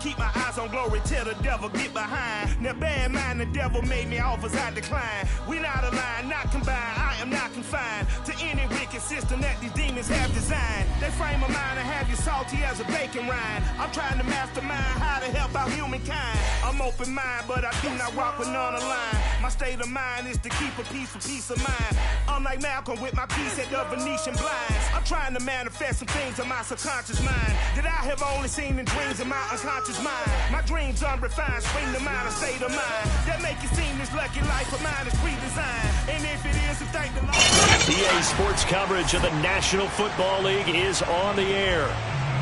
keep my eyes on glory till the devil get behind. Now bad mind, the devil made me offers I decline. We not aligned, not combined, I am not confined to any wicked system that these demons have designed. They frame a mind and have you salty as a bacon rind. I'm trying to mastermind how to help out humankind. I'm open mind, but I do not walk with none aligned. My state of mind is to keep a peace of mind. I'm like Malcolm with my piece at the Venetian blinds. I'm trying to manifest some things in my subconscious mind that I have only seen in dreams in my unconscious mind. My dreams unrefined, spring to mind, a state of mind that make it seem this lucky life of mine is pre-designed. And if it is, then thank the Lord. EA Sports coverage of the National Football League is on the air.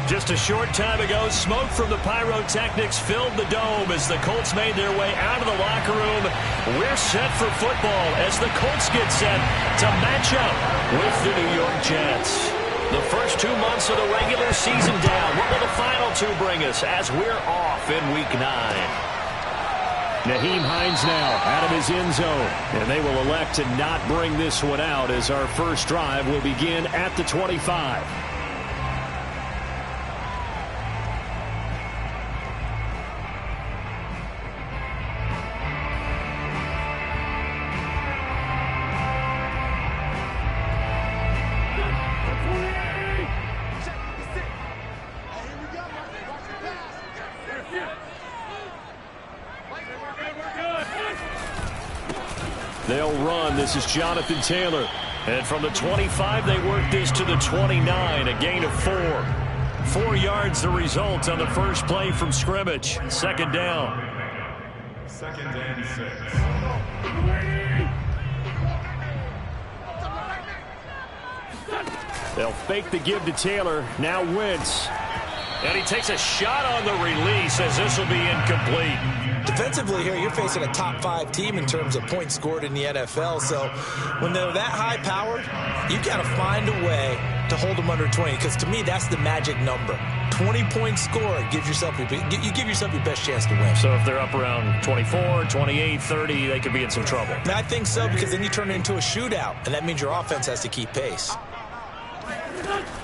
Just a short time ago, smoke from the pyrotechnics filled the dome as the Colts made their way out of the locker room. We're set for football as the Colts get set to match up with the New York Jets. The first 2 months of the regular season down. What will the final two bring us as we're off in Week 9? Nyheim Hines now out of his end zone. And they will elect to not bring this one out as our first drive will begin at the 25. They'll run. This is Jonathan Taylor. And from the 25, they work this to the 29, a gain of 4. 4 yards the result on the first play from scrimmage. Second down. Second and 6. They'll fake the give to Taylor. Now Wentz. And he takes a shot on the release as this will be incomplete. Defensively here, you're facing a top 5 team in terms of points scored in the NFL. So when they're that high-powered, you got to find a way to hold them under 20. Because to me, that's the magic number. 20 points scored gives yourself you give yourself your best chance to win. So if they're up around 24, 28, 30, they could be in some trouble. And I think so, because then you turn it into a shootout, and that means your offense has to keep pace.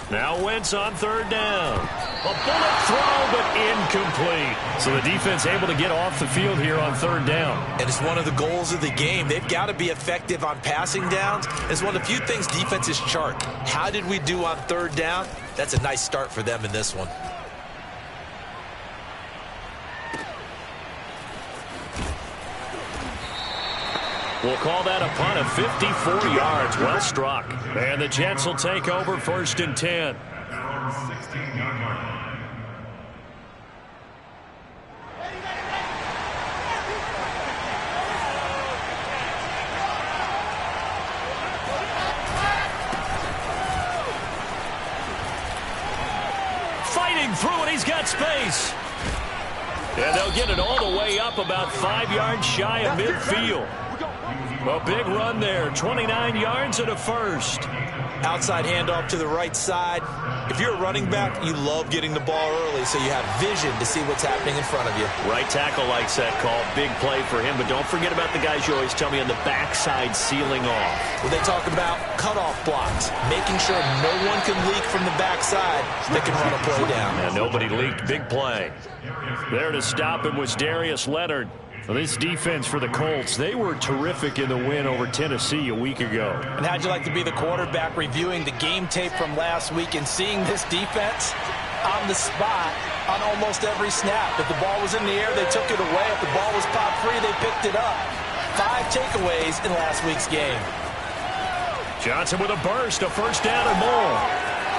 Now Wentz on third down. A bullet throw, but incomplete. So the defense able to get off the field here on third down. And it's one of the goals of the game. They've got to be effective on passing downs. It's one of the few things defenses chart. How did we do on third down? That's a nice start for them in this one. We'll call that a punt of 54 yards. Well struck. And the Jets will take over first and 10. Fighting through it. He's got space. And they'll get it all the way up about 5 yards shy of midfield. A big run there, 29 yards and a first. Outside handoff to the right side. If you're a running back, you love getting the ball early so you have vision to see what's happening in front of you. Right tackle likes that call. Big play for him, but don't forget about the guys you always tell me on the backside sealing off. Well, they talk about cutoff blocks, making sure no one can leak from the backside that can run a play down. And nobody leaked. Big play. There to stop him was Darius Leonard. Well, this defense for the Colts, they were terrific in the win over Tennessee a week ago. And how'd you like to be the quarterback reviewing the game tape from last week and seeing this defense on the spot on almost every snap? If the ball was in the air, they took it away. If the ball was pop free, they picked it up. 5 takeaways in last week's game. Johnson with a burst, a first down and more.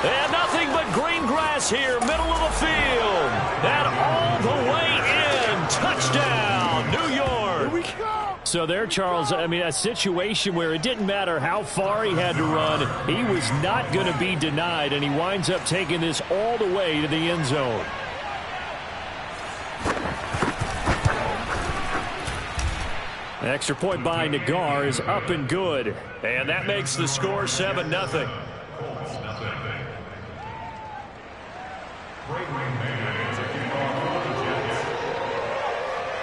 And nothing but green grass here, middle of the field. And all the way in. Touchdown, New York. Here we go. So there, Charles, I mean, a situation where it didn't matter how far he had to run. He was not going to be denied, and he winds up taking this all the way to the end zone. The extra point by Nagar is up and good. And that makes the score 7-0.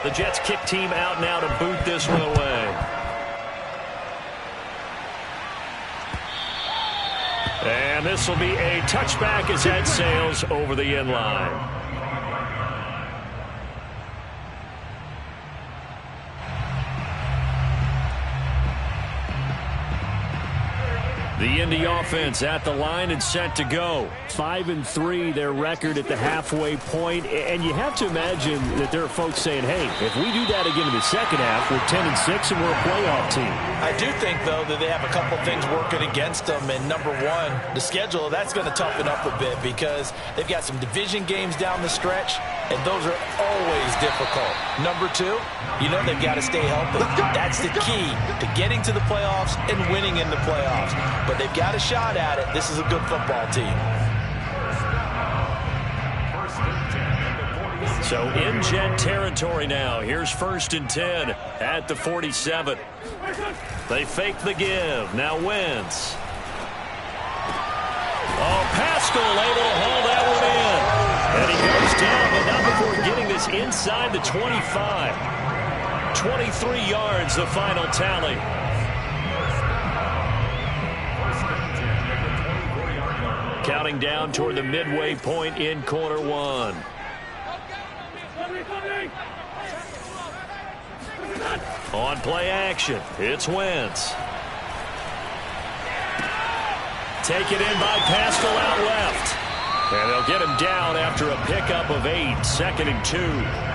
The Jets kick team out now to boot this one away. And this will be a touchback as that sails over the end line. The Indy offense at the line and set to go. 5-3, their record at the halfway point. And you have to imagine that there are folks saying, hey, if we do that again in the second half, we're 10-6 and we're a playoff team. I do think, though, that they have a couple things working against them. And number one, the schedule, that's going to toughen up a bit because they've got some division games down the stretch, and those are always difficult. Number two, you know they've got to stay healthy. That's the key to getting to the playoffs and winning in the playoffs. But they've got a shot at it. This is a good football team. So in Jet territory now. Here's 1st and 10 at the 47. They fake the give. Now Wentz. Oh, Pascal able to haul that one in. And he goes down, but not before getting this inside the 25. 23 yards, the final tally. Counting down toward the midway point in quarter one. On play action, it's Wentz. Taken in by Pascal out left. And they'll get him down after a pickup of 8, 2nd and 2.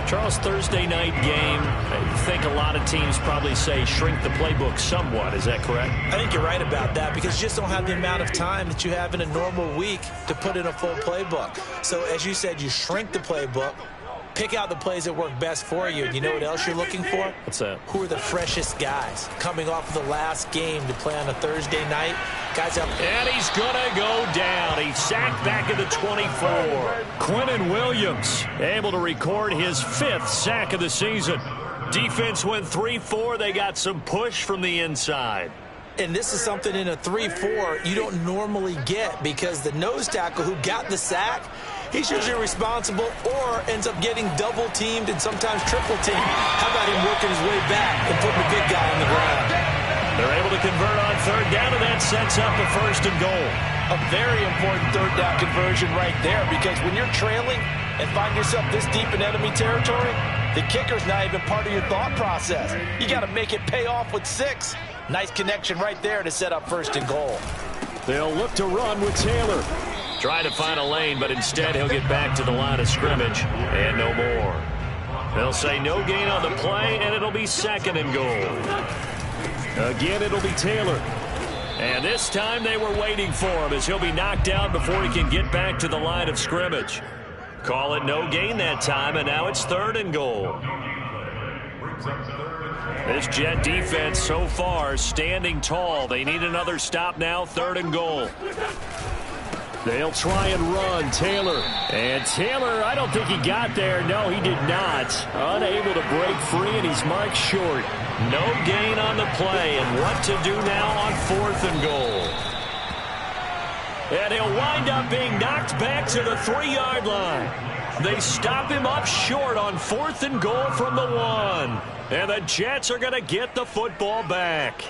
Charles, Thursday night game, I think a lot of teams probably say shrink the playbook somewhat. Is that correct? I think you're right about that because you just don't have the amount of time that you have in a normal week to put in a full playbook. So as you said, you shrink the playbook, pick out the plays that work best for you. And you know what else you're looking for? What's that? Who are the freshest guys coming off of the last game to play on a Thursday night? Guys up. And he's going to go down. He's sacked back at the 24. Quinnen Williams able to record his 5th sack of the season. Defense went 3-4. They got some push from the inside. And this is something in a 3-4 you don't normally get because the nose tackle who got the sack, he's usually responsible or ends up getting double-teamed and sometimes triple-teamed. How about him working his way back and putting the big guy on the ground? They're able to convert on 3rd down, and that sets up a 1st and goal. A very important 3rd down conversion right there because when you're trailing and find yourself this deep in enemy territory, the kicker's not even part of your thought process. You got to make it pay off with 6. Nice connection right there to set up 1st and goal. They'll look to run with Taylor. Trying to find a lane, but instead he'll get back to the line of scrimmage and no more. They'll say no gain on the play, and it'll be 2nd and goal. Again, it'll be Taylor. And this time they were waiting for him as he'll be knocked down before he can get back to the line of scrimmage. Call it no gain that time, and now it's 3rd and goal. This Jet defense so far standing tall. They need another stop now, 3rd and goal. They'll try and run. Taylor. And Taylor, I don't think he got there. No, he did not. Unable to break free, and he's marked short. No gain on the play. And what to do now on 4th and goal. And he'll wind up being knocked back to the 3-yard line. They stop him up short on 4th and goal from the 1. And the Jets are going to get the football back.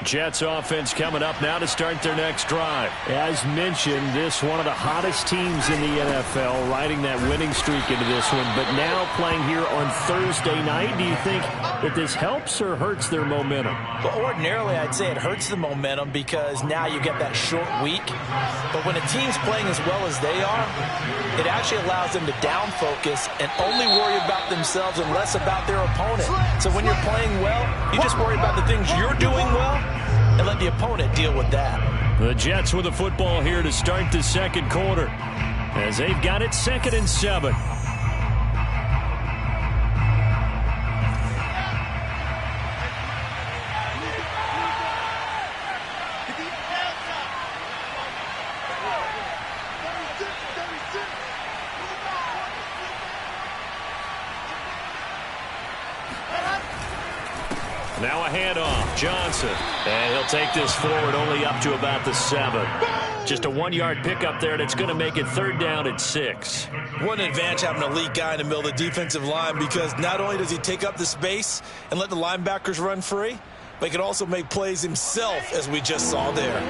Jets offense coming up now to start their next drive. As mentioned, this one of the hottest teams in the NFL, riding that winning streak into this one, but now playing here on Thursday night. Do you think that this helps or hurts their momentum? Well, ordinarily, I'd say it hurts the momentum because now you get that short week. But when a team's playing as well as they are, it actually allows them to down focus and only worry about themselves and less about their opponent. So when you're playing well, you just worry about the things you're doing well and let the opponent deal with that. The Jets with the football here to start the 2nd quarter as they've got it 2nd and 7. Now a handoff, Johnson. And he'll take this forward only up to about the 7. Just a 1-yard pickup there, and it's going to make it 3rd down at 6. What an advantage having an elite guy in the middle of the defensive line because not only does he take up the space and let the linebackers run free, but he can also make plays himself, as we just saw there.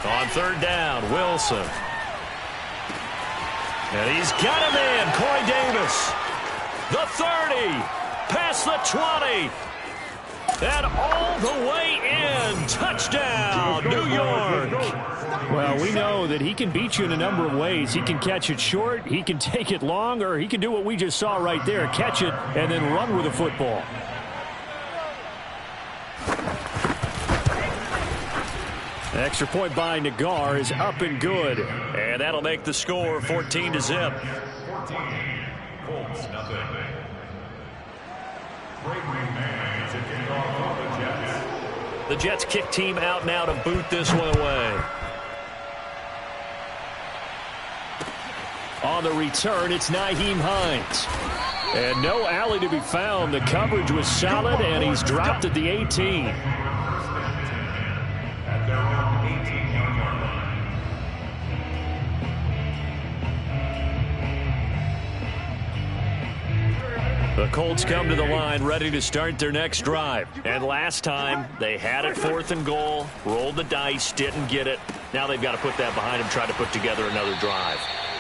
On third down, Wilson. And he's got him in. Corey Davis. The 30. Past the 20. And all the way in. Touchdown, New York. Well, we know that he can beat you in a number of ways. He can catch it short, he can take it long, or he can do what we just saw right there, catch it and then run with the football. Extra point by Nagar is up and good. And that'll make the score 14-0. 14. Colts, nothing. The Jets kick team out now to boot this one away. On the return, it's Nyheim Hines. And no alley to be found. The coverage was solid, and he's dropped at the 18. At their own 18-yard line. The Colts come to the line ready to start their next drive. And last time, they had it 4th and goal, rolled the dice, didn't get it. Now they've got to put that behind them, try to put together another drive.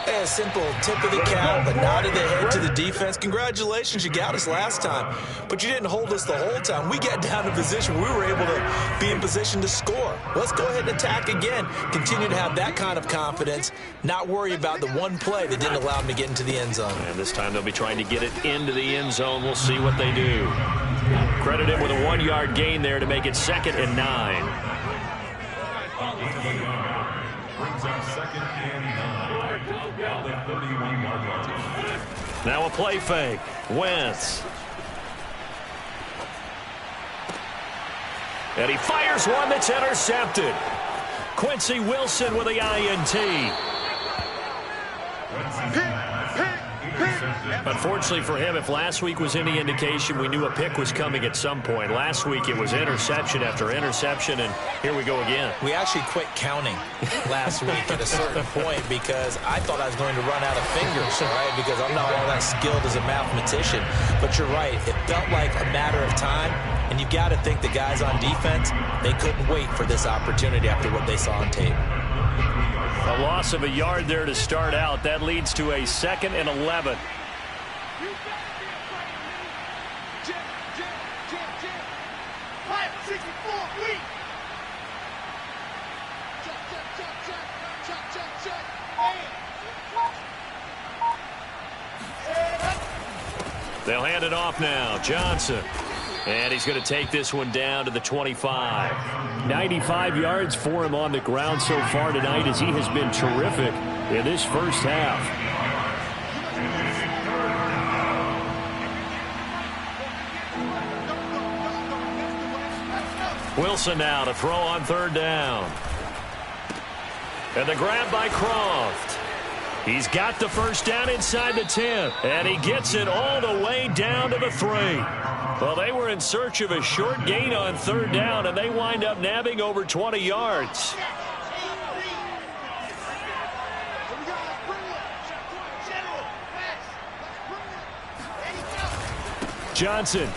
A simple tip of the cap, a nod of the head to the defense. Congratulations, you got us last time, but you didn't hold us the whole time. We got down to position. We were able to be in position to score. Let's go ahead and attack again. Continue to have that kind of confidence, not worry about the one play that didn't allow them to get into the end zone. And this time they'll be trying to get it into the end zone. We'll see what they do. Credit him with a 1-yard gain there to make it 2nd and 9. Brings up 2nd and 9. At the 31-yard line. Now a play fake. Wentz. And he fires one that's intercepted. Quincy Wilson with the INT. Unfortunately for him, if last week was any indication, we knew a pick was coming at some point. Last week it was interception after interception, and here we go again. We actually quit counting last week at a certain point because I thought I was going to run out of fingers, right? Because I'm not all that skilled as a mathematician. But you're right. It felt like a matter of time, and you've got to think the guys on defense, they couldn't wait for this opportunity after what they saw on tape. A loss of a yard there to start out. That leads to a 2nd and 11. They'll hand it off now. Johnson. And he's going to take this one down to the 25. 95 yards for him on the ground so far tonight as he has been terrific in this first half. Wilson now to throw on 3rd down. And the grab by Croft. He's got the first down inside the 10. And he gets it all the way down to the 3. Well, they were in search of a short gain on 3rd down, and they wind up nabbing over 20 yards. Johnson.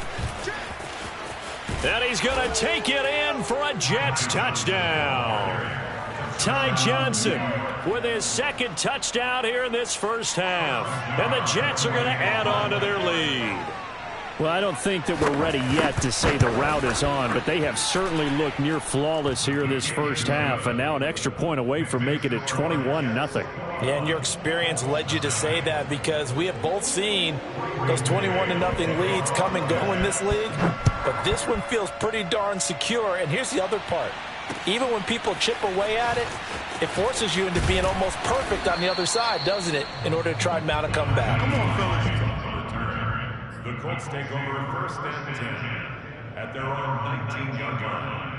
And he's going to take it in for a Jets touchdown. Ty Johnson with his 2nd touchdown here in this first half. And the Jets are going to add on to their lead. Well, I don't think that we're ready yet to say the route is on, but they have certainly looked near flawless here in this first half, and now an extra point away from making it 21-0. Yeah, and your experience led you to say that because we have both seen those 21-0 leads come and go in this league, but this one feels pretty darn secure. And here's the other part. Even when people chip away at it, it forces you into being almost perfect on the other side, doesn't it, in order to try and mount a comeback. Come on, fellas. The Colts take over 1st and 10 at their own 19-yard line.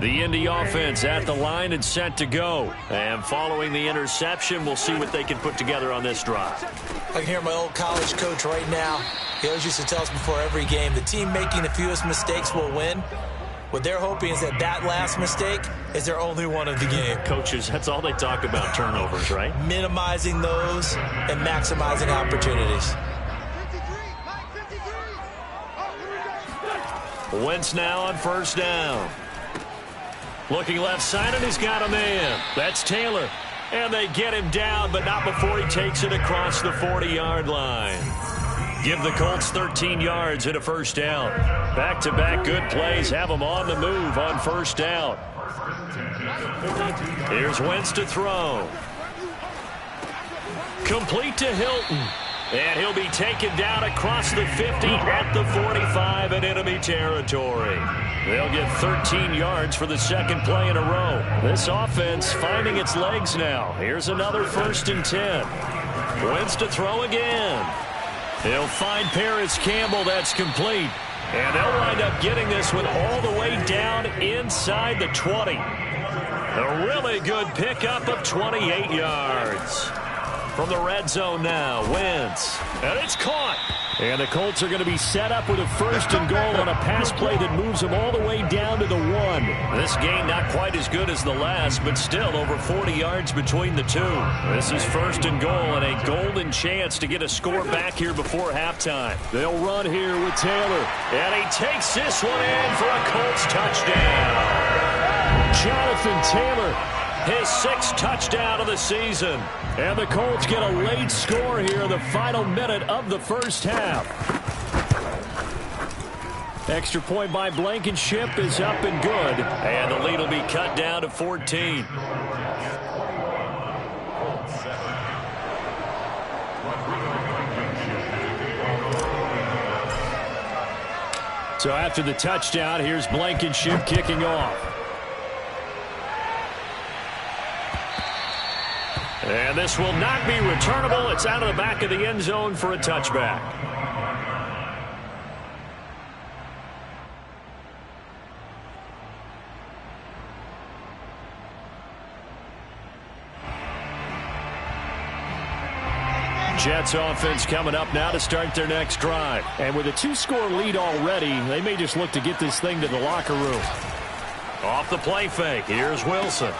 The Indy offense at the line and set to go. And following the interception, we'll see what they can put together on this drive. I can hear my old college coach right now. He always used to tell us before every game, the team making the fewest mistakes will win. What they're hoping is that last mistake is their only one of the game. Coaches, that's all they talk about, turnovers, right? Minimizing those and maximizing opportunities. Wentz now on first down. Looking left side, and he's got a man. That's Taylor. And they get him down, but not before he takes it across the 40-yard line. Give the Colts 13 yards and a first down. Back-to-back good plays have them on the move on first down. Here's Wentz to throw. Complete to Hilton. And he'll be taken down across the 50 at the 45 in enemy territory. They'll get 13 yards for the second play in a row. This offense finding its legs now. Here's another 1st and 10. Wentz to throw again. He'll find Paris Campbell. That's complete. And they'll wind up getting this one all the way down inside the 20. A really good pickup of 28 yards. From the red zone now, Wentz. And it's caught. And the Colts are going to be set up with a 1st and goal on a pass play that moves them all the way down to the 1. This game not quite as good as the last, but still over 40 yards between the two. This is 1st and goal and a golden chance to get a score back here before halftime. They'll run here with Taylor. And he takes this one in for a Colts touchdown. Jonathan Taylor, his 6th touchdown of the season. And the Colts get a late score here in the final minute of the first half. Extra point by Blankenship is up and good. And the lead will be cut down to 14. So after the touchdown, here's Blankenship kicking off. And this will not be returnable. It's out of the back of the end zone for a touchback. Jets offense coming up now to start their next drive. And with a 2-score lead already, they may just look to get this thing to the locker room. Off the play fake. Here's Wilson.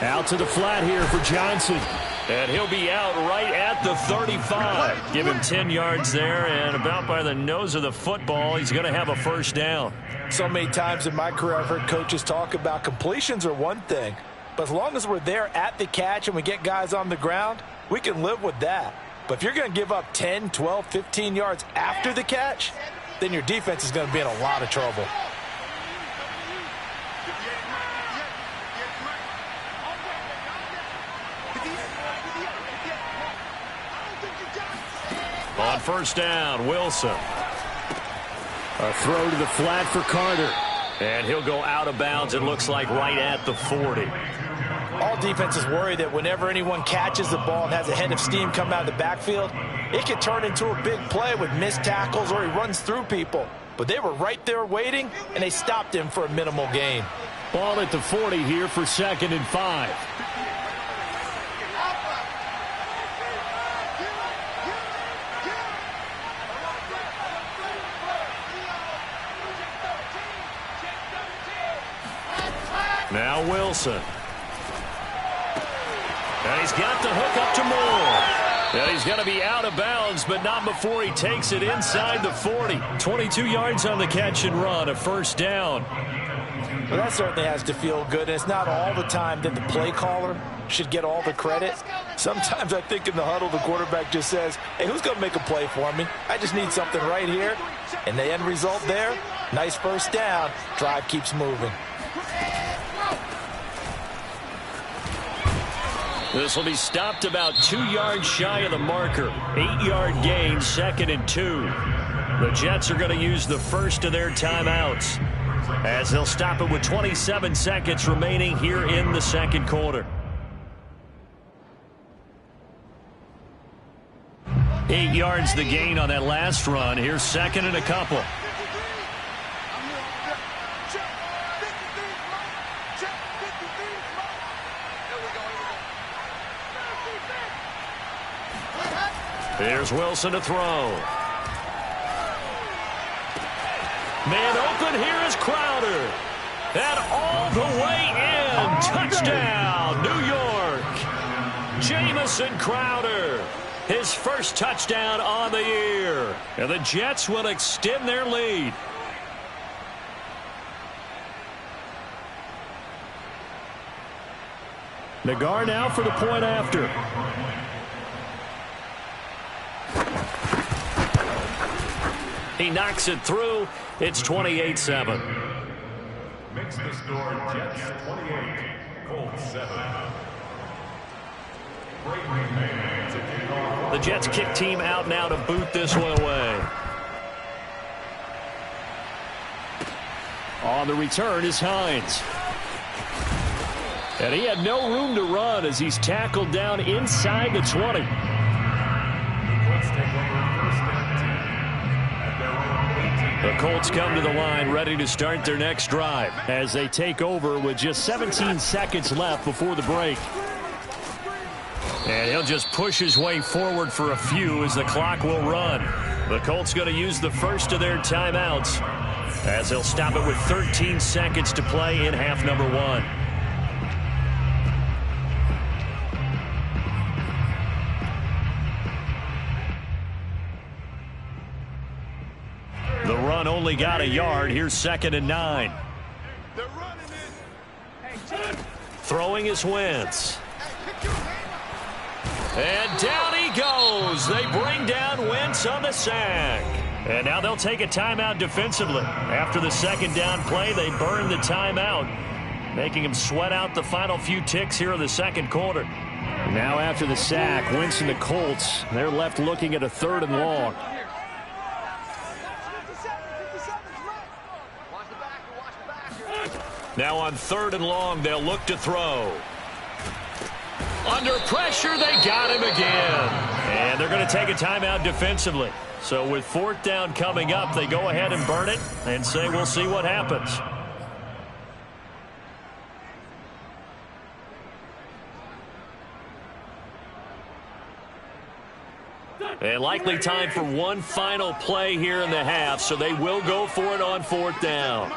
Out to the flat here for Johnson. And he'll be out right at the 35. Give him 10 yards there, and about by the nose of the football, he's going to have a first down. So many times in my career I've heard coaches talk about completions are one thing, but as long as we're there at the catch and we get guys on the ground, we can live with that. But if you're going to give up 10, 12, 15 yards after the catch, then your defense is going to be in a lot of trouble. On first down, Wilson. A throw to the flat for Carter. And he'll go out of bounds, it looks like, right at the 40. All defenses worry that whenever anyone catches the ball and has a head of steam come out of the backfield, it can turn into a big play with missed tackles or he runs through people. But they were right there waiting, and they stopped him for a minimal gain. Ball at the 40 here for 2nd and 5. Now Wilson. And he's got the hook up to Moore. And he's going to be out of bounds, but not before he takes it inside the 40. 22 yards on the catch and run, a first down. Well, that certainly has to feel good. And it's not all the time that the play caller should get all the credit. Sometimes I think in the huddle, the quarterback just says, hey, who's going to make a play for me? I just need something right here. And the end result there, nice first down. Drive keeps moving. This will be stopped about 2 yards shy of the marker. 8-yard gain, 2nd and 2. The Jets are going to use the first of their timeouts as they'll stop it with 27 seconds remaining here in the second quarter. 8 yards the gain on that last run. Here's 2nd and a couple. Here's Wilson to throw. Man open, here is Crowder. And all the way in. Touchdown, New York. Jamison Crowder. His first touchdown on the year. And the Jets will extend their lead. Nagar now for the point after. He knocks it through. It's 28-7. Makes the score Jets 28, Colts 7. The Jets kick team out now to boot this one away. On the return is Hines. And he had no room to run as he's tackled down inside the 20. The Colts come to the line ready to start their next drive as they take over with just 17 seconds left before the break. And he'll just push his way forward for a few as the clock will run. The Colts going to use the first of their timeouts as they'll stop it with 13 seconds to play in half number 1. The run only got a yard. Here's 2nd and 9. Throwing is Wentz. And down he goes. They bring down Wentz on the sack. And now they'll take a timeout defensively. After the 2nd down play, they burn the timeout, making him sweat out the final few ticks here in the 2nd quarter. Now after the sack, Wentz and the Colts, they're left looking at a 3rd and long. Now on 3rd and long, they'll look to throw. Under pressure, they got him again. And they're going to take a timeout defensively. So with 4th down coming up, they go ahead and burn it and say we'll see what happens. And likely time for one final play here in the half, so they will go for it on 4th down.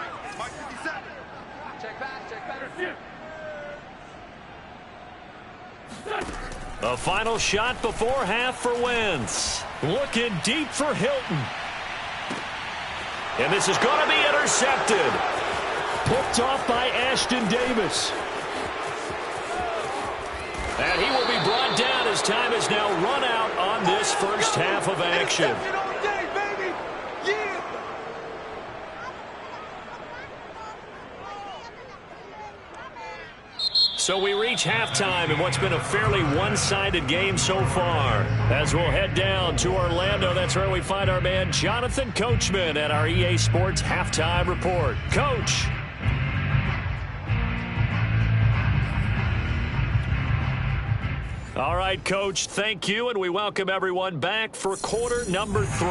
A final shot before half for Wentz. Looking deep for Hilton. And this is going to be intercepted. Picked off by Ashton Davis. And he will be brought down as time is now run out on this first half of action. So we reach halftime in what's been a fairly one-sided game so far. As we'll head down to Orlando, that's where we find our man Jonathan Coachman at our EA Sports Halftime Report. Coach. All right, Coach, thank you, and we welcome everyone back for quarter number 3.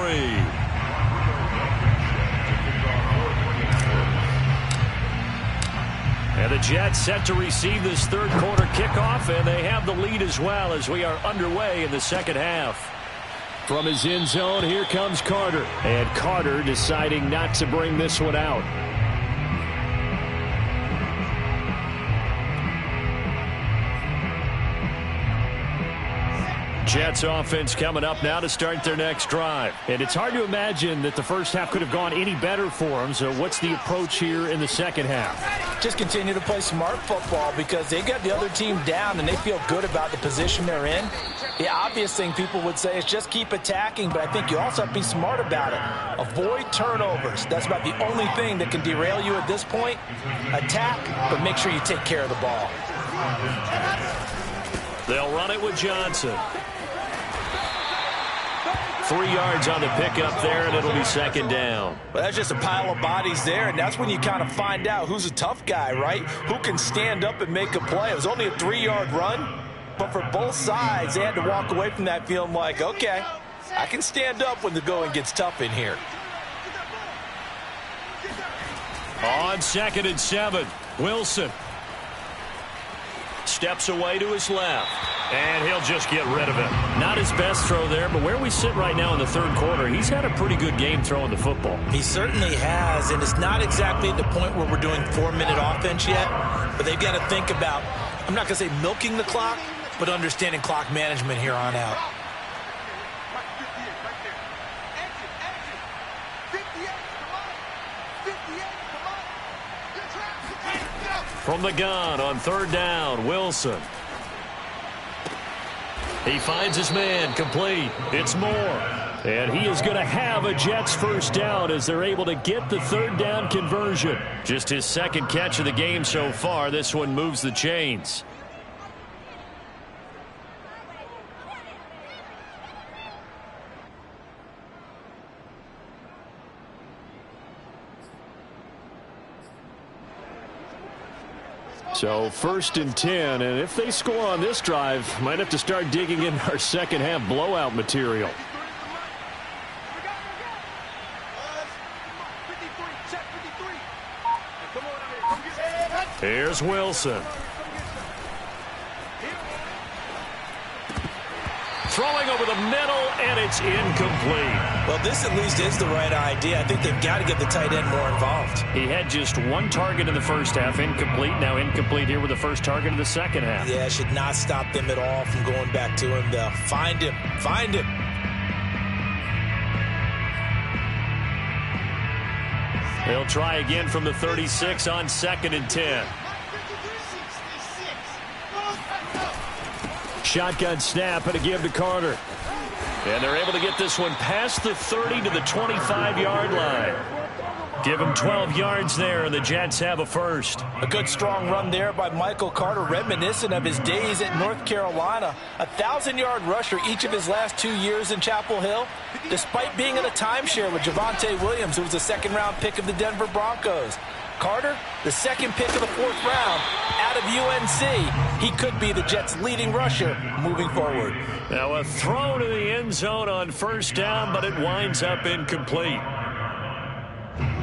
And the Jets set to receive this 3rd quarter kickoff, and they have the lead as well as we are underway in the 2nd half. From his end zone, here comes Carter. And Carter deciding not to bring this one out. Jets offense coming up now to start their next drive. And it's hard to imagine that the first half could have gone any better for them. So what's the approach here in the 2nd half? Just continue to play smart football because they got the other team down and they feel good about the position they're in. The obvious thing people would say is just keep attacking, but I think you also have to be smart about it. Avoid turnovers. That's about the only thing that can derail you at this point. Attack, but make sure you take care of the ball. They'll run it with Johnson. 3 yards on the pickup there, and it'll be 2nd down. Well, that's just a pile of bodies there, and that's when you kind of find out who's a tough guy, right? Who can stand up and make a play. It was only a 3-yard run, but for both sides, they had to walk away from that feeling like, okay, I can stand up when the going gets tough in here. On 2nd and 7, Wilson steps away to his left. And he'll just get rid of it. Not his best throw there, but where we sit right now in the 3rd quarter, he's had a pretty good game throwing the football. He certainly has, and it's not exactly at the point where we're doing 4-minute offense yet, but they've got to think about, I'm not going to say milking the clock, but understanding clock management here on out. From the gun on 3rd down, Wilson. He finds his man, complete. It's Moore. And he is going to have a Jets first down as they're able to get the third down conversion. Just his second catch of the game so far. This one moves the chains. So 1st and 10, and if they score on this drive, might have to start digging in our second half blowout material. Here's Wilson. Throwing over the middle, and it's incomplete. Well, this at least is the right idea. I think they've got to get the tight end more involved. He had just one target in the first half, incomplete. Now incomplete here with the first target of the second half. Yeah, should not stop them at all from going back to him. They'll find him. Find him. They'll try again from the 36 on 2nd and 10. Shotgun snap and a give to Carter. And they're able to get this one past the 30 to the 25-yard line. Give him 12 yards there, and the Jets have a first. A good strong run there by Michael Carter, reminiscent of his days at North Carolina. A 1,000-yard rusher each of his last 2 years in Chapel Hill, despite being in a timeshare with Javonte Williams, who was a second-round pick of the Denver Broncos. Carter, the second pick of the 4th round out of UNC. He could be the Jets' leading rusher moving forward. Now a throw to the end zone on first down, but it winds up incomplete.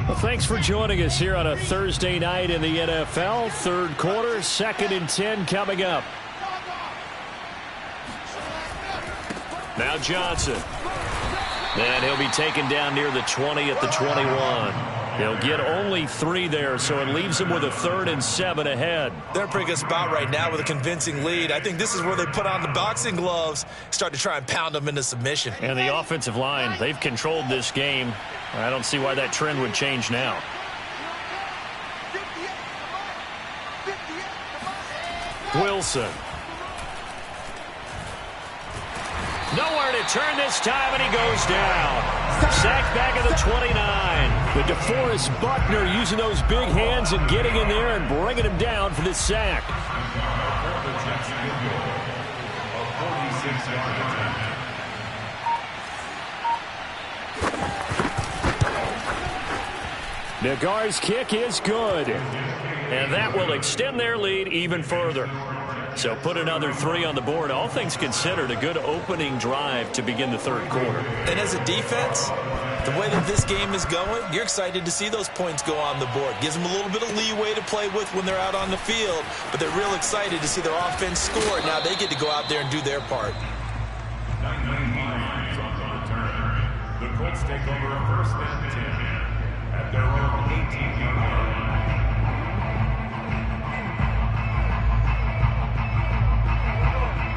Well, thanks for joining us here on a Thursday night in the NFL. Third quarter, 2nd and 10 coming up. Now Johnson. And he'll be taken down near the 20 at the 21. He'll get only 3 there, so it leaves him with a 3rd and 7 ahead. They're in a pretty good spot right now with a convincing lead. I think this is where they put on the boxing gloves, start to try and pound them into submission. And the offensive line, they've controlled this game. I don't see why that trend would change now. Wilson. Nowhere to turn this time, and he goes down. Sacked back at the 29. But DeForest Buckner using those big hands and getting in there and bringing him down for this sack. Nagar's kick is good. And that will extend their lead even further. So put another 3 on the board. All things considered, a good opening drive to begin the third quarter. And as a defense, the way that this game is going, you're excited to see those points go on the board. Gives them a little bit of leeway to play with when they're out on the field, but they're real excited to see their offense score. Now they get to go out there and do their part. The Colts take over 1st and 10 at their own 18-yard line.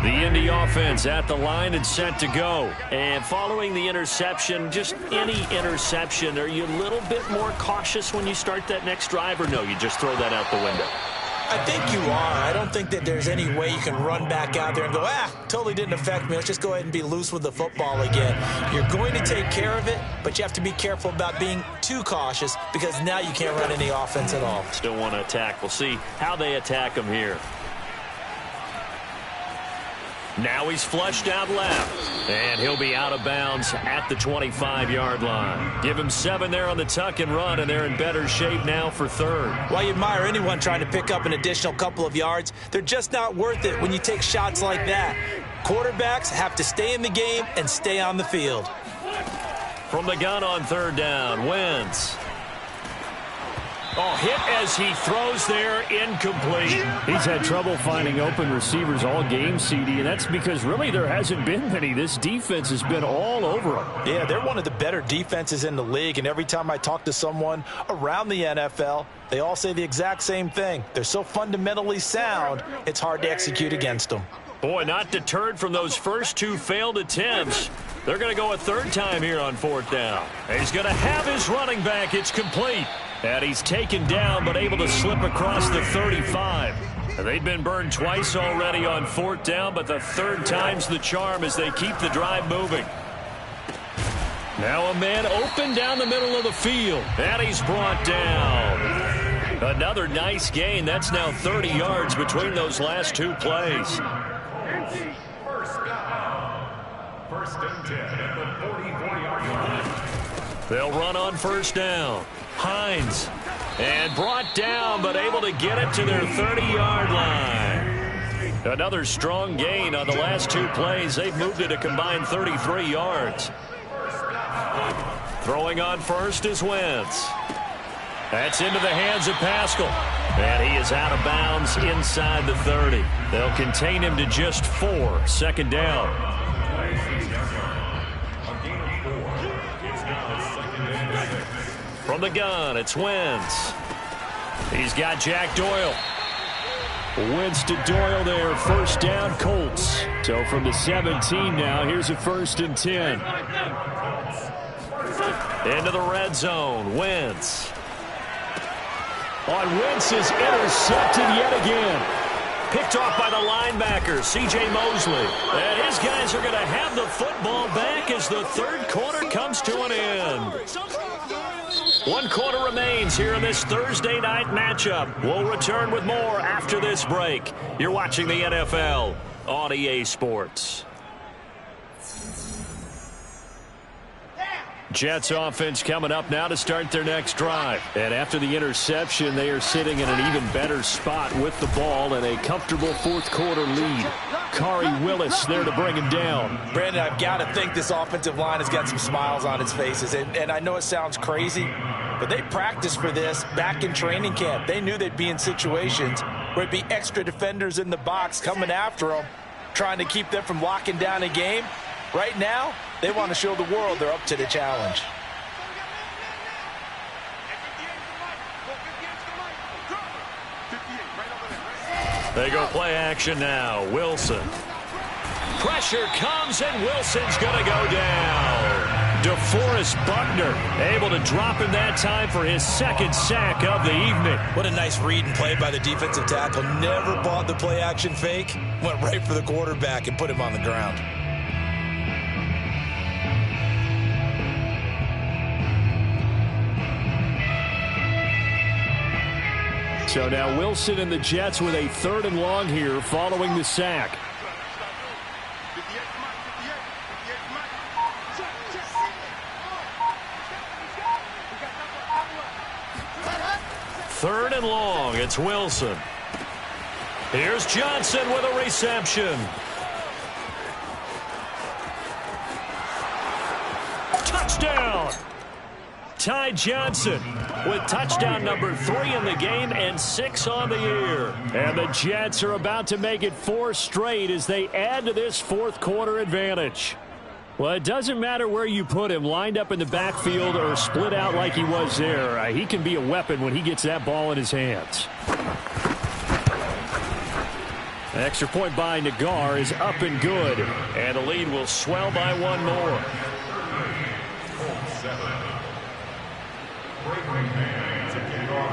The Indy offense at the line and set to go. And following the interception, just any interception, are you a little bit more cautious when you start that next drive, or no, you just throw that out the window? I think you are. I don't think that there's any way you can run back out there and go, totally didn't affect me. Let's just go ahead and be loose with the football again. You're going to take care of it, but you have to be careful about being too cautious because now you can't run any offense at all. Still want to attack. We'll see how they attack him here. Now he's flushed out left, and he'll be out of bounds at the 25-yard line. Give him 7 there on the tuck and run, and they're in better shape now for third. While you admire anyone trying to pick up an additional couple of yards, they're just not worth it when you take shots like that. Quarterbacks have to stay in the game and stay on the field. From the gun on third down, Wentz. Oh, hit as he throws there, incomplete. He's had trouble finding open receivers all game, CD, and that's because really there hasn't been many. This defense has been all over him. Yeah, they're one of the better defenses in the league, and every time I talk to someone around the NFL, they all say the exact same thing. They're so fundamentally sound, it's hard to execute against them. Boy, not deterred from those first 2 failed attempts. They're going to go a third time here on 4th down. He's going to have his running back. It's complete. And he's taken down but able to slip across the 35. They've been burned twice already on 4th down, but the 3rd time's the charm as they keep the drive moving. Now a man open down the middle of the field, and he's brought down. Another nice gain. That's now 30 yards between those last 2 plays. First and 10 at the 40-yard line. They'll run on 1st down. Hines. And brought down, but able to get it to their 30-yard line. Another strong gain on the last 2 plays. They've moved it a combined 33 yards. Throwing on 1st is Wentz. That's into the hands of Pascal. And he is out of bounds inside the 30. They'll contain him to just 4. 2nd down. From the gun, it's Wentz. He's got Jack Doyle. Wentz to Doyle there. 1st down, Colts. So from the 17 now, here's a 1st and 10. Into the red zone, Wentz. Wentz is intercepted yet again. Picked off by the linebacker, C.J. Mosley. And his guys are going to have the football back as the 3rd quarter comes to an end. 1 quarter remains here in this Thursday night matchup. We'll return with more after this break. You're watching the NFL on EA Sports. Jets offense coming up now to start their next drive. And after the interception, they are sitting in an even better spot with the ball and a comfortable 4th quarter lead. Khari Willis there to bring him down. Brandon, I've got to think this offensive line has got some smiles on its faces. And I know it sounds crazy, but they practiced for this back in training camp. They knew they'd be in situations where it'd be extra defenders in the box coming after them, trying to keep them from locking down a game. Right now, they want to show the world they're up to the challenge. They go play action now. Wilson. Pressure comes, and Wilson's going to go down. DeForest Buckner able to drop him that time for his 2nd sack of the evening. What a nice read and play by the defensive tackle. Never bought the play action fake. Went right for the quarterback and put him on the ground. So now Wilson and the Jets with a 3rd and long here following the sack. Third and long, it's Wilson. Here's Johnson with a reception. Touchdown! Ty Johnson with touchdown number 3 in the game and 6 on the year. And the Jets are about to make it 4 straight as they add to this 4th quarter advantage. Well, it doesn't matter where you put him, lined up in the backfield or split out like he was there. He can be a weapon when he gets that ball in his hands. An extra point by Nagar is up and good. And the lead will swell by 1 more.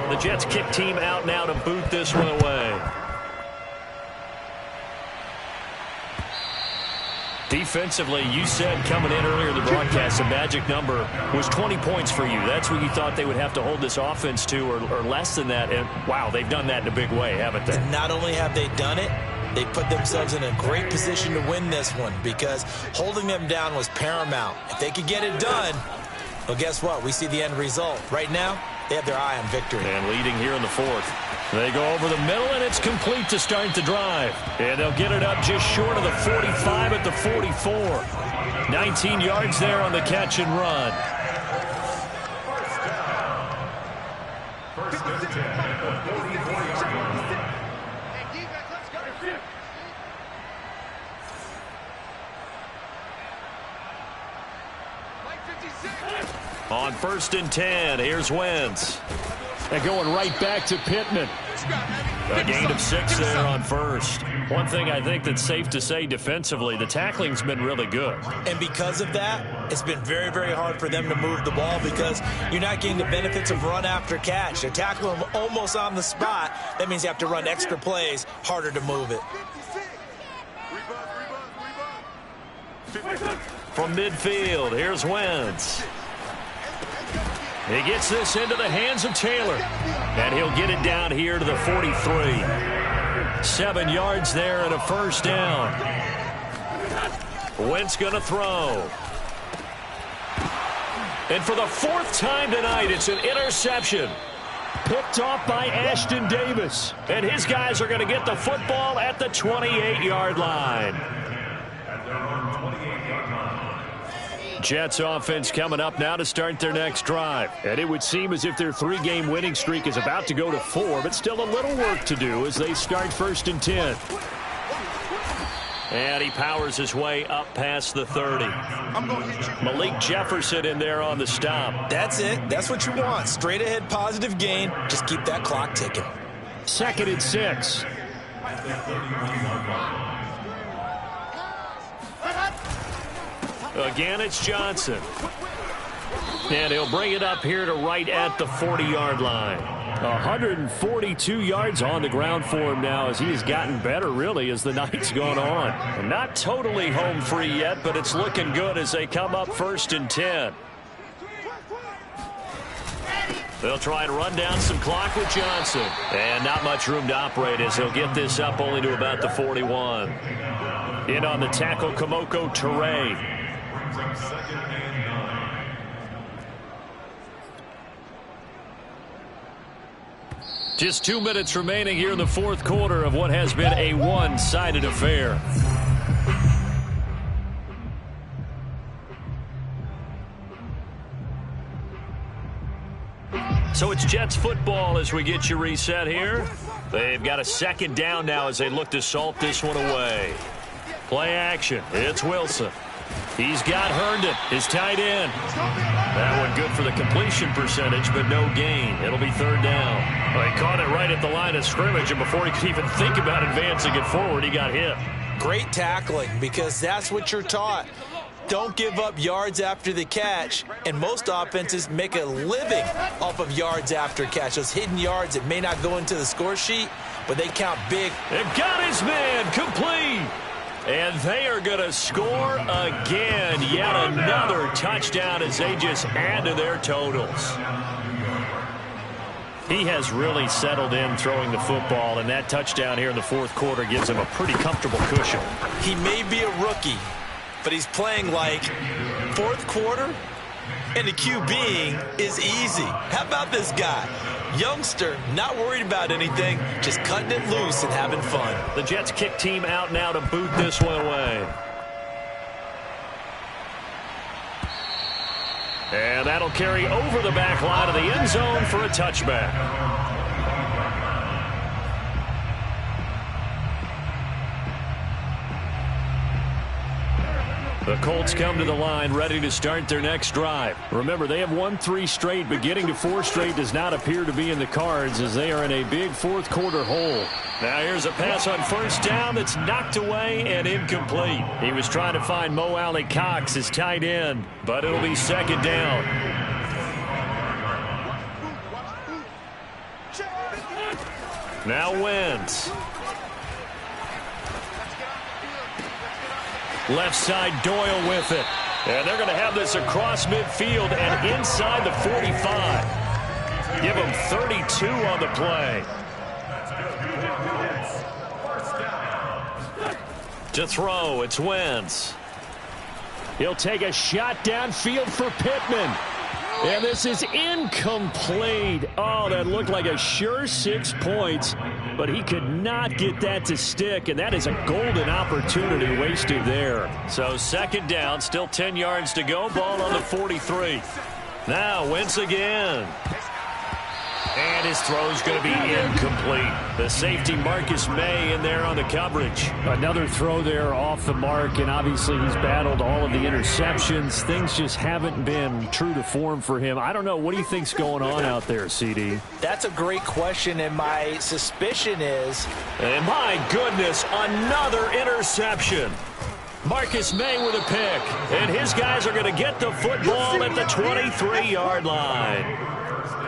The Jets kick team out now to boot this one away. Defensively, you said coming in earlier in the broadcast, the magic number was 20 points for you. That's what you thought they would have to hold this offense to, or less than that. And, wow, they've done that in a big way, haven't they? And not only have they done it, they put themselves in a great position to win this one because holding them down was paramount. If they could get it done, well, guess what? We see the end result. Right now, they have their eye on victory. And leading here in the 4th. They go over the middle, and it's complete to start the drive. And they'll get it up just short of the 45 at the 44. 19 yards there on the catch and run. First and 10 at the 44-yard line. On 1st and 10, here's Wentz. They're going right back to Pittman. A gain of 6 there on first. One thing I think that's safe to say defensively, the tackling's been really good. And because of that, it's been very, very hard for them to move the ball because you're not getting the benefits of run after catch. They're tackling them almost on the spot. That means you have to run extra plays, harder to move it. From midfield, here's Wentz. He gets this into the hands of Taylor. And he'll get it down here to the 43. 7 yards there and a first down. Wentz going to throw. And for the 4th time tonight, it's an interception. Picked off by Ashton Davis. And his guys are going to get the football at the 28-yard line. Jets offense coming up now to start their next drive. And it would seem as if their 3-game winning streak is about to go to 4, but still a little work to do as they start 1st and 10. And he powers his way up past the 30. Malik Jefferson in there on the stop. That's it. That's what you want. Straight ahead positive gain. Just keep that clock ticking. 2nd and 6. Again, it's Johnson. And he'll bring it up here to right at the 40-yard line. 142 yards on the ground for him now as he has gotten better, really, as the night's gone on. And not totally home free yet, but it's looking good as they come up 1st and 10. They'll try to run down some clock with Johnson. And not much room to operate as he'll get this up only to about the 41. In on the tackle, Kamoko Toure. Just 2 minutes remaining here in the 4th quarter of what has been a one-sided affair. So it's Jets football as we get you reset here. They've got a 2nd down now as they look to salt this one away. Play action. It's Wilson. He's got Herndon, his tight end. That one good for the completion percentage, but no gain. It'll be 3rd down. Well, he caught it right at the line of scrimmage, and before he could even think about advancing it forward, he got hit. Great tackling, because that's what you're taught. Don't give up yards after the catch, and most offenses make a living off of yards after catch. Those hidden yards that may not go into the score sheet, but they count big. They've got his man complete. And they are going to score again. Yet another touchdown as they just add to their totals. He has really settled in throwing the football, and that touchdown here in the 4th quarter gives him a pretty comfortable cushion. He may be a rookie, but he's playing like 4th quarter, and the QBing is easy. How about this guy? Youngster, not worried about anything, just cutting it loose and having fun. The Jets kick team out now to boot this one away. And that'll carry over the back line of the end zone for a touchback. The Colts come to the line ready to start their next drive. Remember, they have won 3 straight, but getting to 4 straight does not appear to be in the cards as they are in a big 4th quarter hole. Now here's a pass on 1st down that's knocked away and incomplete. He was trying to find Mo Alley Cox, his tight end, but it'll be 2nd down. Now Wentz. Left side, Doyle with it. And they're going to have this across midfield and inside the 45. Give them 32 on the play. To throw, it's Wentz. He'll take a shot downfield for Pittman. And this is incomplete. Oh, that looked like a sure 6 points, but he could not get that to stick, and that is a golden opportunity wasted there. So 2nd down, still 10 yards to go, ball on the 43. Now Wentz again. And his throw's going to be incomplete. The safety Marcus May in there on the coverage. Another throw there off the mark, and obviously he's battled all of the interceptions. Things just haven't been true to form for him. I don't know. What do you think's going on out there, CD? That's a great question, and my suspicion is... And my goodness, another interception. Marcus May with a pick, and his guys are going to get the football at the 23-yard line.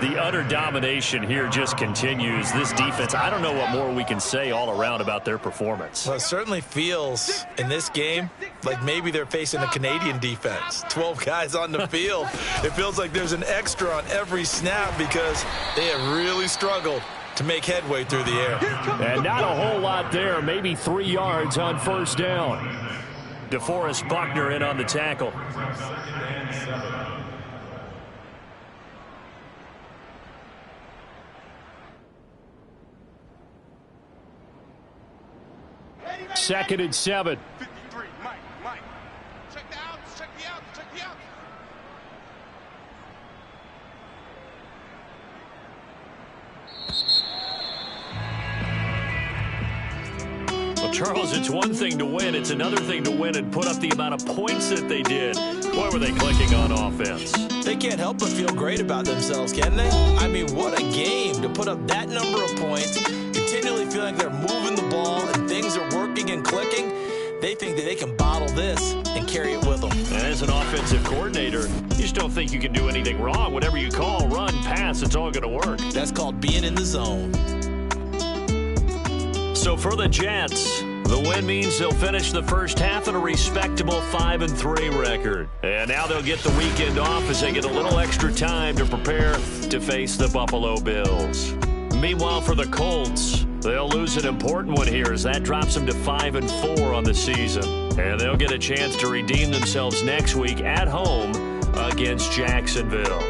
The utter domination here just continues. This defense, I don't know what more we can say all around about their performance. Well, it certainly feels in this game like maybe they're facing a Canadian defense. 12 guys on the field. It feels like there's an extra on every snap because they have really struggled to make headway through the air. And not a whole lot there. Maybe 3 yards on first down. DeForest Buckner in on the tackle. Second and 7. 53, Mike. Check the outs, check the outs, check the outs. Well, Charles, it's one thing to win. It's another thing to win and put up the amount of points that they did. Boy, were they clicking on offense. They can't help but feel great about themselves, can they? I mean, what a game to put up that number of points, continually feeling they're moving the ball and things are working and clicking. They think that they can bottle this and carry it with them. And as an offensive coordinator, you just don't think you can do anything wrong. Whatever you call, run, pass, it's all going to work. That's called being in the zone. So for the Jets, the win means they'll finish the first half at a respectable 5-3 record. And now they'll get the weekend off as they get a little extra time to prepare to face the Buffalo Bills. Meanwhile, for the Colts, they'll lose an important one here as that drops them to 5-4 on the season. And they'll get a chance to redeem themselves next week at home against Jacksonville.